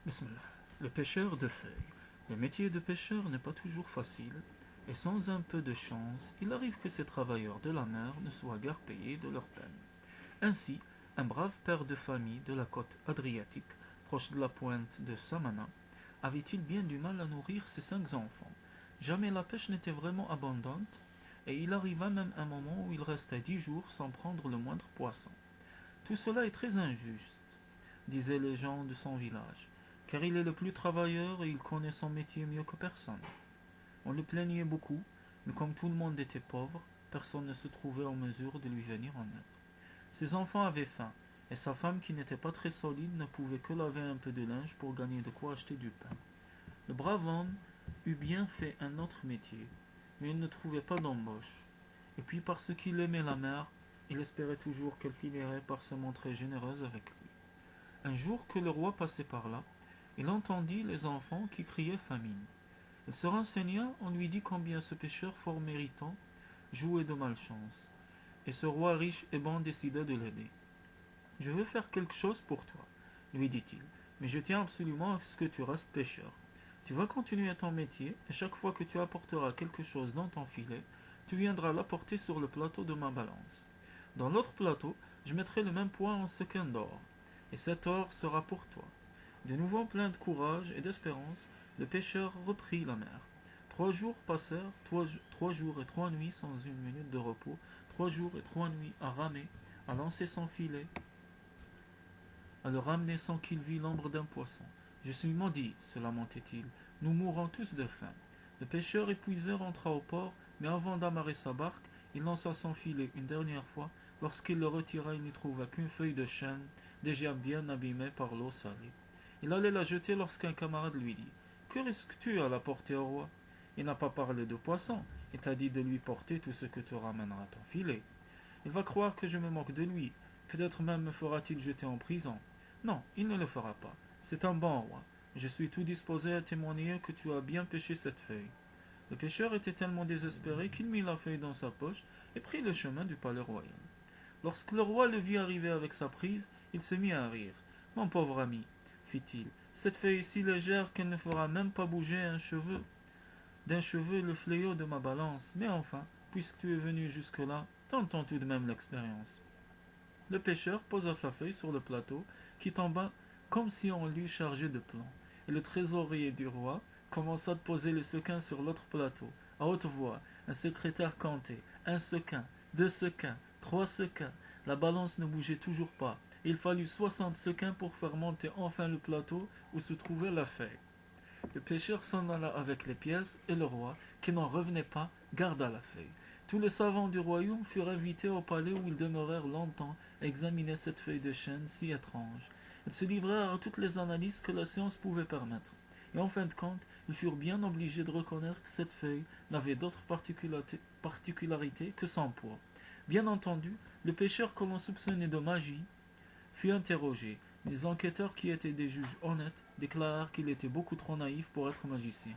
Bismillah. Le pêcheur de feuilles. Le métier de pêcheur n'est pas toujours facile, et sans un peu de chance, il arrive que ces travailleurs de la mer ne soient guère payés de leur peine. Ainsi, un brave père de famille de la côte adriatique, proche de la pointe de Samana, avait-il bien du mal à nourrir ses 5 enfants. Jamais la pêche n'était vraiment abondante, et il arriva même un moment où il restait 10 jours sans prendre le moindre poisson. Tout cela est très injuste, disaient les gens de son village, car il est le plus travailleur et il connaît son métier mieux que personne. On le plaignait beaucoup, mais comme tout le monde était pauvre, personne ne se trouvait en mesure de lui venir en aide. Ses enfants avaient faim, et sa femme, qui n'était pas très solide, ne pouvait que laver un peu de linge pour gagner de quoi acheter du pain. Le brave homme eut bien fait un autre métier, mais il ne trouvait pas d'embauche. Et puis parce qu'il aimait la mer, il espérait toujours qu'elle finirait par se montrer généreuse avec lui. Un jour que le roi passait par là, il entendit les enfants qui criaient famine. Il se renseigna, on lui dit combien ce pêcheur fort méritant jouait de malchance, et ce roi riche et bon décida de l'aider. Je veux faire quelque chose pour toi, lui dit-il, mais je tiens absolument à ce que tu restes pêcheur. Tu vas continuer ton métier, et chaque fois que tu apporteras quelque chose dans ton filet, tu viendras l'apporter sur le plateau de ma balance. Dans l'autre plateau, je mettrai le même poids en sequins d'or, et cet or sera pour toi. De nouveau plein de courage et d'espérance, le pêcheur reprit la mer. 3 jours passèrent, 3 jours et 3 nuits sans une minute de repos, 3 jours et 3 nuits à ramer, à lancer son filet, à le ramener sans qu'il vît l'ombre d'un poisson. Je suis maudit, se lamentait-il, nous mourrons tous de faim. Le pêcheur épuisé rentra au port, mais avant d'amarrer sa barque, il lança son filet une dernière fois. Lorsqu'il le retira, il n'y trouva qu'une feuille de chêne, déjà bien abîmée par l'eau salée. Il allait la jeter lorsqu'un camarade lui dit: Que risques-tu à la porter au roi? Il n'a pas parlé de poisson, et t'a dit de lui porter tout ce que te ramènera ton filet. Il va croire que je me moque de lui, peut-être même me fera-t-il jeter en prison. Non, il ne le fera pas. C'est un bon roi. Je suis tout disposé à témoigner que tu as bien pêché cette feuille. Le pêcheur était tellement désespéré qu'il mit la feuille dans sa poche et prit le chemin du palais royal. Lorsque le roi le vit arriver avec sa prise, il se mit à rire. Mon pauvre ami, fit-il, cette feuille est si légère qu'elle ne fera même pas bouger d'un cheveu le fléau de ma balance. Mais enfin, puisque tu es venu jusque-là, tentons tout de même l'expérience. Le pêcheur posa sa feuille sur le plateau, qui tomba comme si on l'eût chargé de plomb, et le trésorier du roi commença de poser les sequins sur l'autre plateau. À haute voix, un secrétaire comptait: 1 sequin, 2 sequins, 3 sequins. La balance ne bougeait toujours pas. Il fallut 60 sequins pour faire monter enfin le plateau où se trouvait la feuille. Le pêcheur s'en alla avec les pièces, et le roi, qui n'en revenait pas, garda la feuille. Tous les savants du royaume furent invités au palais, où ils demeurèrent longtemps à examiner cette feuille de chêne si étrange. Ils se livrèrent à toutes les analyses que la science pouvait permettre. Et en fin de compte, ils furent bien obligés de reconnaître que cette feuille n'avait d'autre particularité que son poids. Bien entendu, le pêcheur que l'on soupçonnait de magie fut interrogé. Les enquêteurs, qui étaient des juges honnêtes, déclarèrent qu'il était beaucoup trop naïf pour être magicien.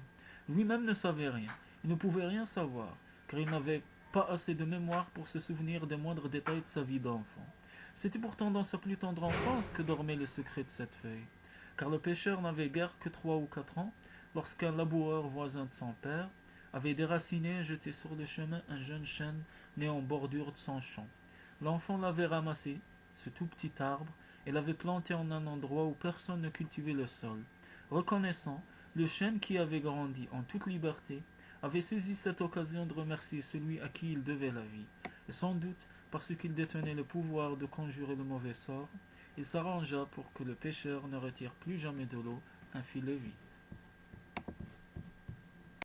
Lui-même ne savait rien, il ne pouvait rien savoir, car il n'avait pas assez de mémoire pour se souvenir des moindres détails de sa vie d'enfant. C'était pourtant dans sa plus tendre enfance que dormait le secret de cette feuille, car le pêcheur n'avait guère que 3 ou 4 ans, lorsqu'un laboureur voisin de son père avait déraciné et jeté sur le chemin un jeune chêne né en bordure de son champ. L'enfant l'avait ramassé, ce tout petit arbre, et l'avait planté en un endroit où personne ne cultivait le sol. Reconnaissant, le chêne, qui avait grandi en toute liberté, avait saisi cette occasion de remercier celui à qui il devait la vie, et sans doute parce qu'il détenait le pouvoir de conjurer le mauvais sort, il s'arrangea pour que le pêcheur ne retire plus jamais de l'eau un filet vide.